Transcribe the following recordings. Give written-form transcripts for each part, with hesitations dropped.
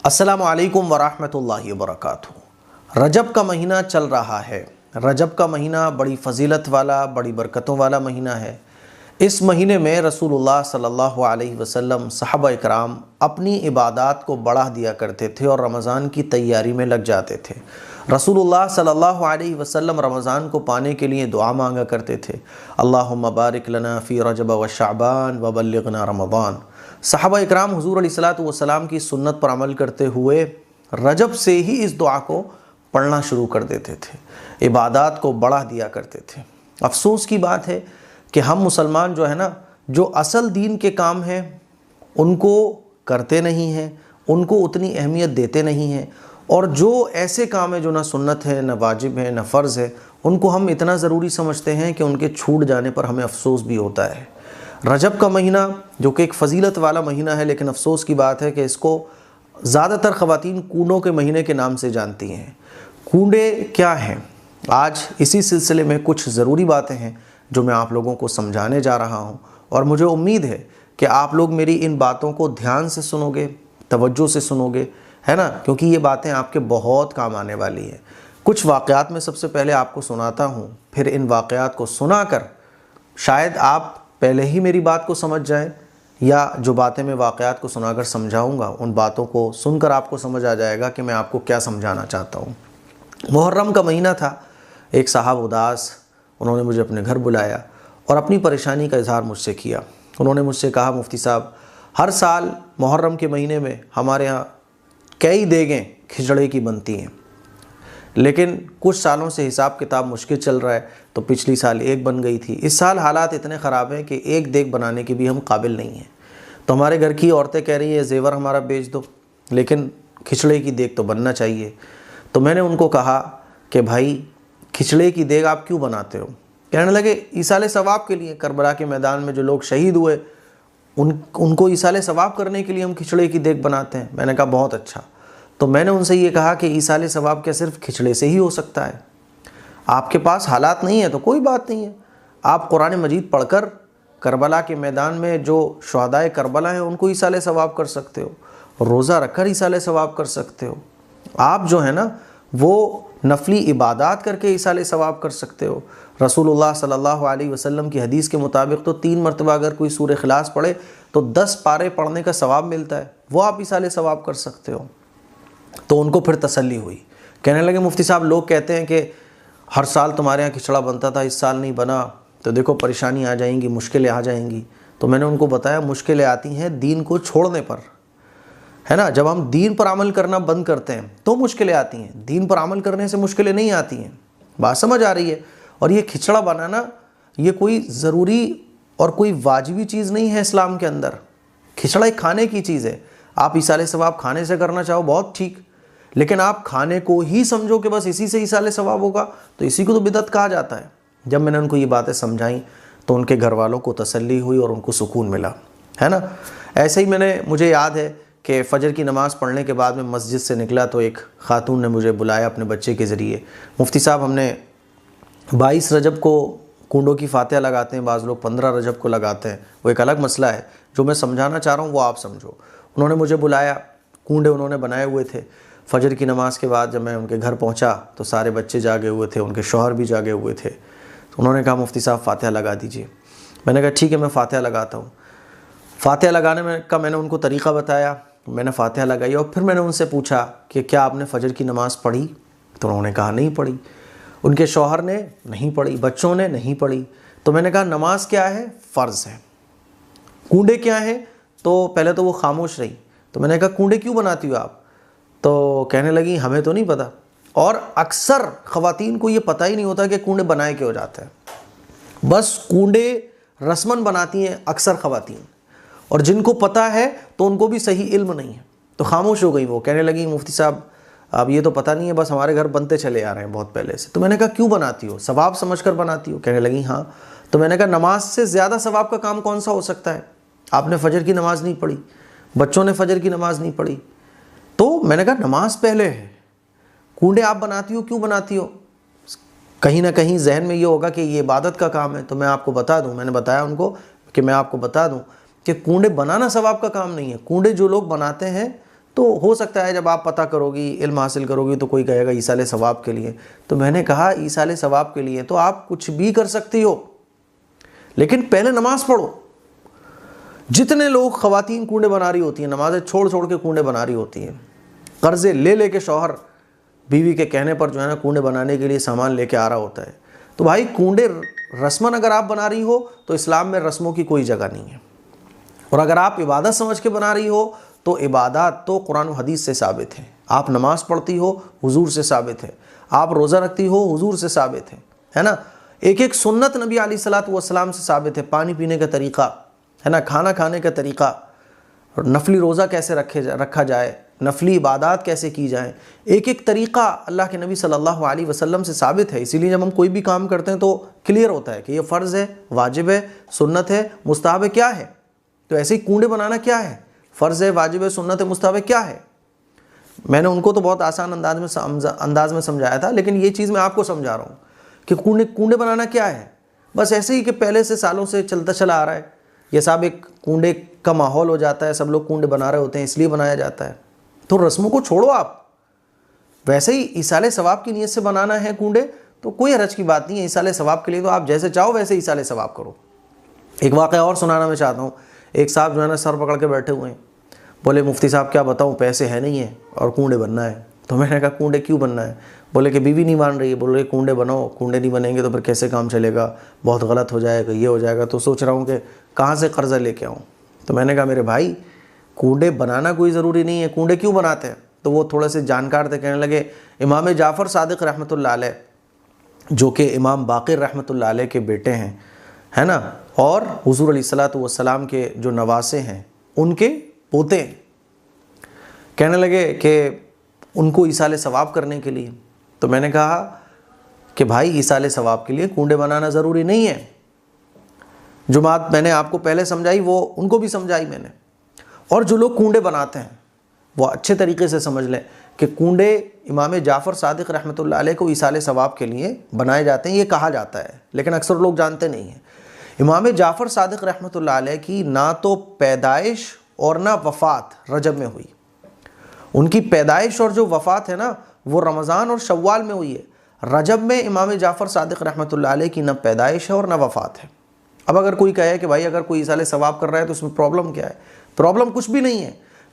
السلام علیکم ورحمۃ اللہ وبرکاتہ۔ رجب کا مہینہ چل رہا ہے۔ رجب کا مہینہ بڑی فضیلت والا، بڑی برکتوں والا مہینہ ہے۔ اس مہینے میں رسول اللہ صلی اللہ علیہ وسلم، صحابہ اکرام اپنی عبادات کو بڑھا دیا کرتے تھے اور رمضان کی تیاری میں لگ جاتے تھے۔ رسول اللہ صلی اللہ علیہ وسلم رمضان کو پانے کے لیے دعا مانگا کرتے تھے، اللہم بارک لنا فی رجب و شعبان وبلغنا رمضان۔ صحابہ اکرام حضور علیہ الصلوۃ والسلام کی سنت پر عمل کرتے ہوئے رجب سے ہی اس دعا کو پڑھنا شروع کر دیتے تھے، عبادات کو بڑھا دیا کرتے تھے۔ افسوس کی بات ہے کہ ہم مسلمان جو اصل دین کے کام ہیں ان کو کرتے نہیں ہیں، ان کو اتنی اہمیت دیتے نہیں ہیں، اور جو ایسے کام ہیں جو نہ سنت ہے، نہ واجب ہے، نہ فرض ہے، ان کو ہم اتنا ضروری سمجھتے ہیں کہ ان کے چھوٹ جانے پر ہمیں افسوس بھی ہوتا ہے۔ رجب کا مہینہ جو کہ ایک فضیلت والا مہینہ ہے، لیکن افسوس کی بات ہے کہ اس کو زیادہ تر خواتین کونڈوں کے مہینے کے نام سے جانتی ہیں۔ کونڈے کیا ہیں؟ آج اسی سلسلے میں کچھ ضروری باتیں ہیں جو میں آپ لوگوں کو سمجھانے جا رہا ہوں، اور مجھے امید ہے کہ آپ لوگ میری ان باتوں کو دھیان سے سنو گے، توجہ سے سنو گے، ہے نا، کیونکہ یہ باتیں آپ کے بہت کام آنے والی ہیں۔ کچھ واقعات میں سب سے پہلے آپ کو سناتا ہوں، پھر ان واقعات کو سنا کر شاید آپ پہلے ہی میری بات کو سمجھ جائیں، یا جو باتیں میں واقعات کو سنا کر سمجھاؤں گا ان باتوں کو سن کر آپ کو سمجھ آ جائے گا کہ میں آپ کو کیا سمجھانا چاہتا ہوں۔ محرم کا مہینہ تھا، ایک صاحب اداس، انہوں نے مجھے اپنے گھر بلایا اور اپنی پریشانی کا اظہار مجھ سے کیا۔ انہوں نے مجھ سے کہا، مفتی صاحب، ہر سال محرم کے مہینے میں ہمارے ہاں کئی دیگیں کھچڑے کی بنتی ہیں، لیکن کچھ سالوں سے حساب کتاب مشکل چل رہا ہے، تو پچھلی سال ایک بن گئی تھی۔ اس سال حالات اتنے خراب ہیں کہ ایک دیگ بنانے کے بھی ہم قابل نہیں ہیں، تو ہمارے گھر کی عورتیں کہہ رہی ہیں زیور ہمارا بیچ دو، لیکن کھچڑے کی دیگ تو بننا چاہیے۔ تو میں نے ان کو کہا کہ بھائی کھچڑے کی دیگ آپ کیوں بناتے ہو؟ کہنے لگے ایصال ثواب کے لیے، کربلا کے میدان میں جو لوگ شہید ہوئے ان کو ایصال ثواب کرنے کے لیے ہم کھچڑے کی دیگ بناتے ہیں۔ میں نے کہا بہت اچھا۔ تو میں نے ان سے یہ کہا کہ ایصال ثواب کیا صرف کھچڑے سے ہی ہو سکتا ہے؟ آپ کے پاس حالات نہیں ہے تو کوئی بات نہیں ہے، آپ قرآن مجید پڑھ کر کربلا کے میدان میں جو شہدائے کربلا ہیں ان کو ایصال ثواب کر سکتے ہو، روزہ رکھ کر ایصال ثواب کر سکتے ہو، آپ جو ہے نا وہ نفلی عبادات کر کے ایصال ثواب کر سکتے ہو۔ رسول اللہ صلی اللہ علیہ وسلم کی حدیث کے مطابق تو 3 مرتبہ اگر کوئی سورہ اخلاص پڑھے تو 10 پارے پڑھنے کا ثواب ملتا ہے، وہ آپ ایصال ثواب کر سکتے ہو۔ تو ان کو پھر تسلی ہوئی، کہنے لگے مفتی صاحب لوگ کہتے ہیں کہ ہر سال تمہارے یہاں کھچڑا بنتا تھا، اس سال نہیں بنا، تو دیکھو پریشانی آ جائیں گی، مشکلیں آ جائیں گی۔ تو میں نے ان کو بتایا مشکلیں آتی ہیں دین کو چھوڑنے پر، ہے نا، جب ہم دین پر عمل کرنا بند کرتے ہیں تو مشکلیں آتی ہیں، دین پر عمل کرنے سے مشکلیں نہیں آتی ہیں۔ بات سمجھ آ رہی ہے؟ اور یہ کھچڑا بنانا یہ کوئی ضروری اور کوئی واجبی چیز نہیں ہے اسلام کے اندر۔ کھچڑا ایک کھانے کی چیز ہے، آپ ایصال ثواب کھانے سے کرنا چاہو بہت ٹھیک، لیکن آپ کھانے کو ہی سمجھو کہ بس اسی سے ایصال ثواب ہوگا تو اسی کو تو بدعت کہا جاتا ہے۔ جب میں نے ان کو یہ باتیں سمجھائیں تو ان کے گھر والوں کو تسلی ہوئی اور ان کو سکون ملا، ہے نا۔ ایسے ہی مجھے یاد ہے کہ فجر کی نماز پڑھنے کے بعد میں مسجد سے نکلا تو ایک خاتون نے مجھے بلایا اپنے بچے کے ذریعے، مفتی صاحب ہم نے 22 رجب کو کنڈوں کی فاتحہ لگاتے ہیں، بعض لوگ 15 رجب کو لگاتے ہیں، وہ ایک الگ مسئلہ ہے، جو میں سمجھانا چاہ رہا ہوں وہ آپ سمجھو۔ انہوں نے مجھے بلایا، کنڈے انہوں نے بنائے ہوئے تھے۔ فجر کی نماز کے بعد جب میں ان کے گھر پہنچا تو سارے بچے جاگے ہوئے تھے، ان کے شوہر بھی جاگے ہوئے تھے۔ تو انہوں نے کہا مفتی صاحب فاتحہ لگا دیجئے۔ میں نے کہا ٹھیک ہے میں فاتحہ لگاتا ہوں۔ فاتحہ لگانے کا میں نے ان کو طریقہ بتایا، میں نے فاتحہ لگائی اور پھر میں نے ان سے پوچھا کہ کیا آپ نے فجر کی نماز پڑھی؟ تو انہوں نے کہا نہیں پڑھی۔ ان کے شوہر نے نہیں پڑھی، بچوں نے نہیں پڑھی۔ تو میں نے کہا نماز کیا ہے؟ فرض ہے۔ کنڈے کیا ہیں؟ تو پہلے تو وہ خاموش رہی۔ تو میں نے کہا کنڈے کیوں بناتی ہو آپ؟ تو کہنے لگی ہمیں تو نہیں پتہ، اور اکثر خواتین کو یہ پتہ ہی نہیں ہوتا کہ کنڈے بنائے کیوں جاتے ہیں، بس کنڈے رسماً بناتی ہیں اکثر خواتین، اور جن کو پتہ ہے تو ان کو بھی صحیح علم نہیں ہے، تو خاموش ہو گئی۔ وہ کہنے لگی مفتی صاحب اب یہ تو پتہ نہیں ہے، بس ہمارے گھر بنتے چلے آ رہے ہیں بہت پہلے سے۔ تو میں نے کہا کیوں بناتی ہو؟ ثواب سمجھ کر بناتی ہو؟ کہنے لگی ہاں۔ تو میں نے کہا نماز سے زیادہ ثواب کا کام کون سا ہو سکتا ہے؟ آپ نے فجر کی نماز نہیں پڑھی، بچوں نے فجر کی نماز نہیں پڑھی۔ تو میں نے کہا نماز پہلے ہے، کنڈے آپ بناتی ہو کیوں بناتی ہو؟ کہیں نہ کہیں ذہن میں یہ ہوگا کہ یہ عبادت کا کام ہے۔ تو میں آپ کو بتا دوں، میں نے بتایا ان کو کہ میں آپ کو بتا دوں کہ کنڈے بنانا ثواب کا کام نہیں ہے۔ کنڈے جو لوگ بناتے ہیں تو ہو سکتا ہے جب آپ پتہ کرو گی، علم حاصل کرو گی، تو کوئی کہے گا ایصال ثواب کے لیے. تو میں نے کہا ایصال ثواب کے لیے تو آپ کچھ بھی کر سکتی ہو، لیکن پہلے نماز پڑھو. جتنے لوگ خواتین کنڈے بنا رہی ہوتی ہیں، نمازیں چھوڑ چھوڑ کے کنڈے بنا رہی ہوتی ہیں، قرضے لے لے کے شوہر بیوی کے کہنے پر جو ہے نا کنڈے بنانے کے لیے سامان لے کے آ رہا ہوتا ہے. تو بھائی کنڈے رسماً اگر آپ بنا رہی ہو تو اسلام میں رسموں کی کوئی جگہ نہیں ہے، اور اگر آپ عبادت سمجھ کے بنا رہی ہو تو عبادات تو قرآن و حدیث سے ثابت ہے. آپ نماز پڑھتی ہو حضور سے ثابت ہے، آپ روزہ رکھتی ہو حضور سے ثابت ہے نا. ایک ایک سنت نبی علیہ الصلوۃ والسلام سے ثابت ہے. پانی پینے کا طریقہ ہے نا، کھانا کھانے کا طریقہ، نفلی روزہ کیسے رکھا جائے، نفلی عبادات کیسے کی جائیں، ایک ایک طریقہ اللہ کے نبی صلی اللہ علیہ وسلم سے ثابت ہے. اسی لیے جب ہم کوئی بھی کام کرتے ہیں تو کلیئر ہوتا ہے کہ یہ فرض ہے، واجب ہے، سنت ہے، مستحب ہے، کیا ہے. تو ایسے ہی کنڈے بنانا کیا ہے، فرض ہے، واجب ہے، سنت ہے، مستحب ہے، کیا ہے. میں نے ان کو تو بہت آسان انداز میں سمجھایا تھا، لیکن یہ چیز میں آپ کو سمجھا رہا ہوں کہ کنڈے بنانا کیا ہے. بس ایسے ہی کہ پہلے سے سالوں سے چلتا چلا آ رہا ہے. یہ صاحب ایک کنڈے کا ماحول ہو جاتا ہے، سب لوگ کنڈے بنا رہے ہوتے ہیں، اس لیے بنایا جاتا ہے. تو رسموں کو چھوڑو آپ. ویسے ہی ایصال ثواب کی نیت سے بنانا ہے کنڈے تو کوئی حرج کی بات نہیں ہے. ایصال ثواب کے لیے تو آپ جیسے چاہو ویسے ایصال ثواب کرو. ایک واقعہ اور سنانا میں چاہتا ہوں. ایک صاحب جو ہے نا سر پکڑ کے بیٹھے ہوئے ہیں، بولے مفتی صاحب کیا بتاؤں، پیسے ہے نہیں ہیں اور کنڈے بننا ہے. تو میں نے کہا کنڈے کیوں بننا ہے؟ بولے کہ بیوی نہیں مان رہی ہے. بولے کنڈے بناؤ، کنڈے نہیں بنیں گے تو پھر کیسے کام چلے گا، بہت غلط ہو جائے گا، یہ ہو جائے گا. تو سوچ رہا ہوں کہ کہاں سے قرضہ لے کے آؤں. تو میں نے کہا میرے بھائی کنڈے بنانا کوئی ضروری نہیں ہے، کنڈے کیوں بناتے ہیں؟ تو وہ تھوڑے سے جانکار تھے، کہنے لگے امام جعفر صادق رحمۃ اللہ علیہ جو کہ امام باقر رحمۃ اللہ علیہ کے بیٹے ہیں ہے نا، اور حضور علیہ الصلوۃ والسلام کے جو نواسے ہیں ان کے پوتے ہیں. کہنے لگے کہ ان کو ایصال ثواب کرنے کے لیے. تو میں نے کہا کہ بھائی ایصال ثواب کے لیے کنڈے بنانا ضروری نہیں ہے. جو بات میں نے آپ کو پہلے سمجھائی وہ ان کو بھی سمجھائی میں نے. اور جو لوگ کنڈے بناتے ہیں وہ اچھے طریقے سے سمجھ لیں کہ کنڈے امام جعفر صادق رحمۃ اللہ علیہ کو ایصال ثواب کے لیے بنائے جاتے ہیں، یہ کہا جاتا ہے، لیکن اکثر لوگ جانتے نہیں ہیں. امام جعفر صادق رحمۃ اللہ علیہ کی نہ تو پیدائش اور نہ وفات رجب میں ہوئی. ان کی پیدائش اور جو وفات ہے نا وہ رمضان اور شوال میں ہوئی ہے. رجب میں امام جعفر صادق رحمۃ اللہ علیہ کی نہ پیدائش ہے اور نہ وفات ہے. اب اگر کوئی کہے کہ بھائی اگر کوئی ایصال ثواب کر رہا ہے تو اس میں پرابلم کیا ہے؟ پرابلم کچھ بھی نہیں ہے.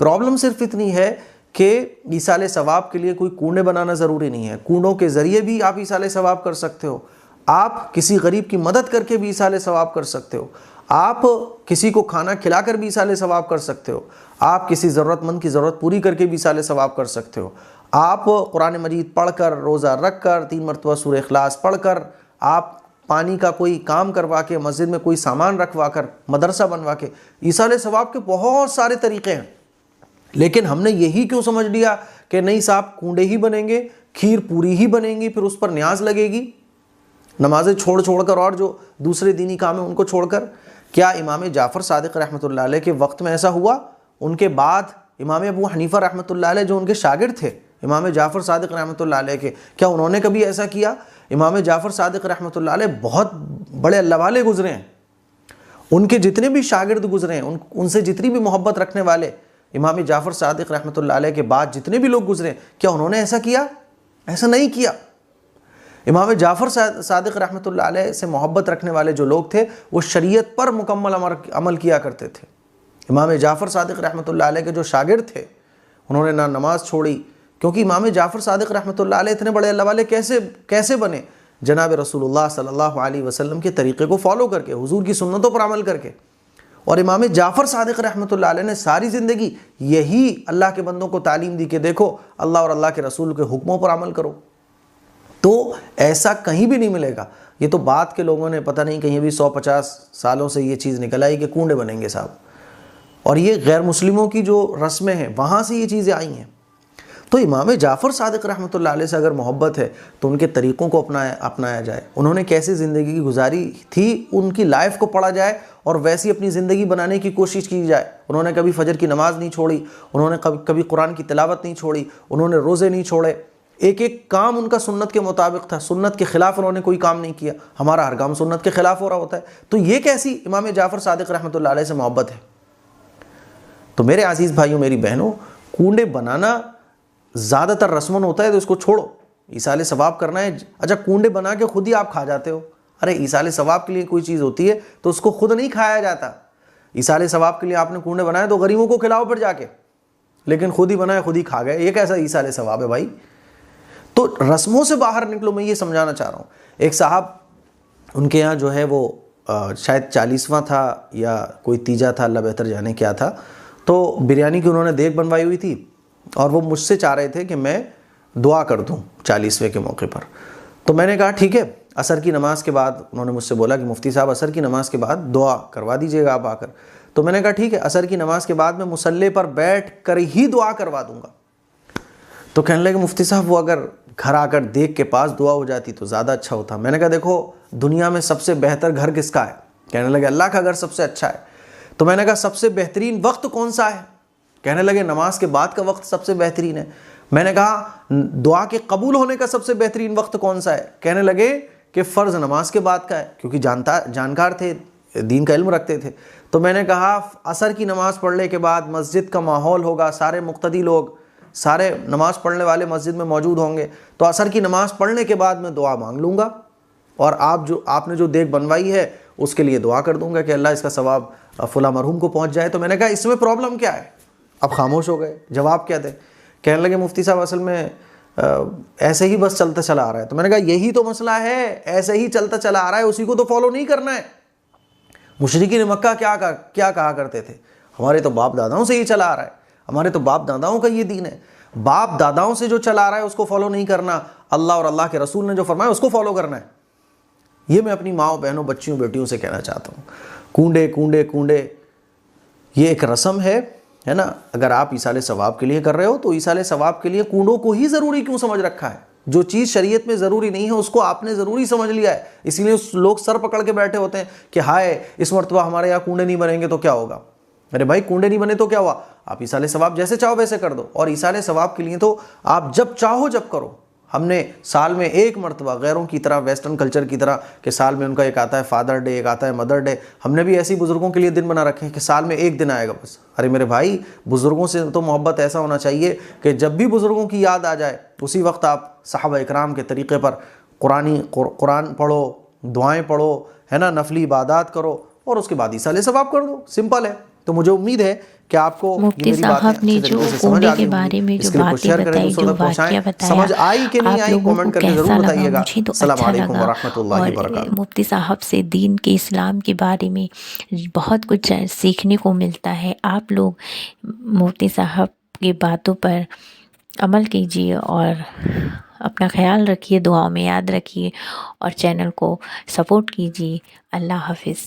پرابلم صرف اتنی ہے کہ ایصال ثواب کے لیے کوئی کنڈے بنانا ضروری نہیں ہے. کنڈوں کے ذریعے بھی آپ ایصال ثواب کر سکتے ہو، آپ کسی غریب کی مدد کر کے بھی ایصال ثواب کر سکتے ہو، آپ کسی کو کھانا کھلا کر بھی ایصال ثواب کر سکتے ہو، آپ کسی ضرورت مند کی ضرورت پوری کر کے بھی ایصال ثواب کر سکتے ہو، آپ قرآن مجید پڑھ کر، روزہ رکھ کر، 3 مرتبہ سورہ اخلاص پڑھ کر، آپ پانی کا کوئی کام کروا کے، مسجد میں کوئی سامان رکھوا کر، مدرسہ بنوا کے، ایصال ثواب کے بہت سارے طریقے ہیں. لیکن ہم نے یہی کیوں سمجھ لیا کہ نہیں صاحب کنڈے ہی بنیں گے، کھیر پوری ہی بنیں گی، پھر اس پر نیاز لگے گی، نمازیں چھوڑ کر اور جو دوسرے دینی کام ہیں ان کو چھوڑ کر. کیا امام جعفر صادق رحمۃ اللہ علیہ کے وقت میں ایسا ہوا؟ ان کے بعد امام ابو حنیفہ رحمۃ اللہ علیہ جو ان کے شاگرد تھے امام جعفر صادق رحمۃ اللہ علیہ کے، کیا انہوں نے کبھی ایسا کیا؟ امام جعفر صادق رحمۃ اللہ علیہ بہت بڑے اللہ والے گزرے ہیں. ان کے جتنے بھی شاگرد گزرے ہیں، ان سے جتنی بھی محبت رکھنے والے امام جعفر صادق رحمۃ اللہ علیہ کے بعد جتنے بھی لوگ گزرے، کیا انہوں نے ایسا کیا؟ ایسا نہیں کیا. امام جعفر صادق رحمۃ اللہ علیہ سے محبت رکھنے والے جو لوگ تھے وہ شریعت پر مکمل عمل کیا کرتے تھے. امام جعفر صادق رحمۃ اللہ علیہ کے جو شاگرد تھے انہوں نے نہ نماز چھوڑی، کیونکہ امام جعفر صادق رحمۃ اللہ علیہ اتنے بڑے اللہ والے کیسے بنے؟ جناب رسول اللہ صلی اللہ علیہ وسلم کے طریقے کو فالو کر کے، حضور کی سنتوں پر عمل کر کے. اور امام جعفر صادق رحمۃ اللہ علیہ نے ساری زندگی یہی اللہ کے بندوں کو تعلیم دی کہ دیکھو اللہ اور اللہ کے رسول کے حکموں پر عمل کرو. تو ایسا کہیں بھی نہیں ملے گا. یہ تو بات کے لوگوں نے پتہ نہیں کہیں بھی 150 سالوں سے یہ چیز نکل آئی کہ کنڈے بنیں گے صاحب، اور یہ غیر مسلموں کی جو رسمیں ہیں وہاں سے یہ چیزیں آئی ہیں. تو امام جعفر صادق رحمۃ اللہ علیہ سے اگر محبت ہے تو ان کے طریقوں کو اپنایا جائے. انہوں نے کیسے زندگی گزاری تھی ان کی لائف کو پڑھا جائے اور ویسی اپنی زندگی بنانے کی کوشش کی جائے. انہوں نے کبھی فجر کی نماز نہیں چھوڑی، انہوں نے کبھی قرآن کی تلاوت نہیں چھوڑی، انہوں نے روزے نہیں چھوڑے. ایک کام ان کا سنت کے مطابق تھا، سنت کے خلاف انہوں نے کوئی کام نہیں کیا. ہمارا ہر کام سنت کے خلاف ہو رہا ہوتا ہے. تو یہ کیسی امام جعفر صادق رحمۃ اللہ علیہ سے محبت ہے؟ تو میرے عزیز بھائیوں، میری بہنوں، کنڈے بنانا زیادہ تر رسمن ہوتا ہے تو اس کو چھوڑو، ایصال ثواب کرنا ہے۔ اچھا کنڈے بنا کے خود ہی آپ کھا جاتے ہو، ارے ایصال ثواب کے لیے کوئی چیز ہوتی ہے تو اس کو خود نہیں کھایا جاتا، ایصال ثواب کے لیے آپ نے کنڈے بنائے تو غریبوں کو کھلاؤ پھر جا کے، لیکن خود ہی بنائے خود ہی کھا گئے، یہ کیسا ایصال ثواب ہے بھائی؟ تو رسموں سے باہر نکلو، میں یہ سمجھانا چاہ رہا ہوں۔ ایک صاحب ان کے یہاں جو ہے وہ شاید 40واں تھا یا کوئی تیجا تھا، اللہ بہتر جانے کیا تھا، تو بریانی کی انہوں نے دیگ بنوائی ہوئی تھی اور وہ مجھ سے چاہ رہے تھے کہ میں دعا کر دوں 40ویں کے موقع پر۔ تو میں نے کہا ٹھیک ہے، عصر کی نماز کے بعد انہوں نے مجھ سے بولا کہ مفتی صاحب عصر کی نماز کے بعد دعا کروا دیجیے گا آپ آ کر۔ تو میں نے کہا ٹھیک ہے، عصر کی نماز کے بعد میں مصلی پر بیٹھ کر ہی دعا کروا دوں گا۔ تو کہنے لگے مفتی صاحب وہ اگر گھر آ کر دیگ کے پاس دعا ہو جاتی تو زیادہ اچھا ہوتا۔ میں نے کہا دیکھو دنیا میں سب سے بہتر گھر کس کا ہے؟ کہنے لگے اللہ کا گھر سب سے اچھا ہے۔ تو میں نے کہا سب سے بہترین وقت کون سا ہے؟ کہنے لگے نماز کے بعد کا وقت سب سے بہترین ہے۔ میں نے کہا دعا کے قبول ہونے کا سب سے بہترین وقت کون سا ہے؟ کہنے لگے کہ فرض نماز کے بعد کا ہے، کیونکہ جانکار تھے، دین کا علم رکھتے تھے۔ تو میں نے کہا عصر کی نماز پڑھنے کے بعد مسجد کا ماحول ہوگا، سارے مقتدی لوگ، سارے نماز پڑھنے والے مسجد میں موجود ہوں گے، تو عصر کی نماز پڑھنے کے بعد میں دعا مانگ لوں گا اور آپ نے جو دیگ بنوائی ہے اس کے لیے دعا کر دوں گا کہ اللہ اس کا ثواب فلاں مرحوم کو پہنچ جائے۔ تو میں نے کہا اس میں پرابلم کیا ہے؟ اب خاموش ہو گئے، جواب کیا دیں؟ کہنے لگے مفتی صاحب اصل میں ایسے ہی بس چلتا چلا آ رہا ہے۔ تو میں نے کہا یہی تو مسئلہ ہے، ایسے ہی چلتا چلا آ رہا ہے، اسی کو تو فالو نہیں کرنا ہے۔ مشرکین مکہ کیا کہا کرتے تھے؟ ہمارے تو باپ داداؤں سے ہی چلا آ رہا ہے، ہمارے تو باپ داداؤں کا یہ دین ہے۔ باپ داداؤں سے جو چلا آ رہا ہے اس کو فالو نہیں کرنا، اللہ اور اللہ کے رسول نے جو فرمایا اس کو فالو کرنا ہے۔ یہ میں اپنی ماؤں بہنوں بچیوں بیٹیوں سے کہنا چاہتا ہوں۔ کنڈے یہ ایک رسم ہے نا، اگر آپ ایصال ثواب کے لیے کر رہے ہو تو ایصال ثواب کے لیے کنڈوں کو ہی ضروری کیوں سمجھ رکھا ہے؟ جو چیز شریعت میں ضروری نہیں ہے اس کو آپ نے ضروری سمجھ لیا ہے، اسی لیے لوگ سر پکڑ کے بیٹھے ہوتے ہیں کہ ہائے اس مرتبہ ہمارے یہاں کنڈے نہیں بنیں گے تو کیا ہوگا؟ میرے بھائی کنڈے نہیں بنے تو کیا ہوا؟ آپ ایصال ثواب جیسے چاہو ویسے کر دو، اور ایصال ثواب کے لیے تو آپ جب چاہو جب کرو۔ ہم نے سال میں ایک مرتبہ غیروں کی طرح ویسٹرن کلچر کی طرح کہ سال میں ان کا ایک آتا ہے فادر ڈے، ایک آتا ہے مدر ڈے، ہم نے بھی ایسی بزرگوں کے لیے دن بنا رکھے ہیں کہ سال میں ایک دن آئے گا بس۔ ارے میرے بھائی بزرگوں سے تو محبت ایسا ہونا چاہیے کہ جب بھی بزرگوں کی یاد آ جائے اسی وقت آپ صحابہ اکرام کے طریقے پر قرآن پڑھو، دعائیں پڑھو، ہے نا، نفلی عبادات کرو اور اس کے بعد ایصال ثواب کر دو، سمپل ہے۔ تو مجھے امید ہے کہ آپ کو مفتی صاحب نے جو کنڈے کے بارے میں جو باتیں بتائی، جو واقعہ بتایا، آپ لوگوں کو کیسا لگا؟ مجھے تو اچھا لگا، اور مفتی صاحب سے دین کے اسلام کے بارے میں بہت کچھ سیکھنے کو ملتا ہے۔ آپ لوگ مفتی صاحب کی باتوں پر عمل کیجیے اور اپنا خیال رکھیے، دعاؤں میں یاد رکھیے اور چینل کو سپورٹ کیجیے۔ اللہ حافظ۔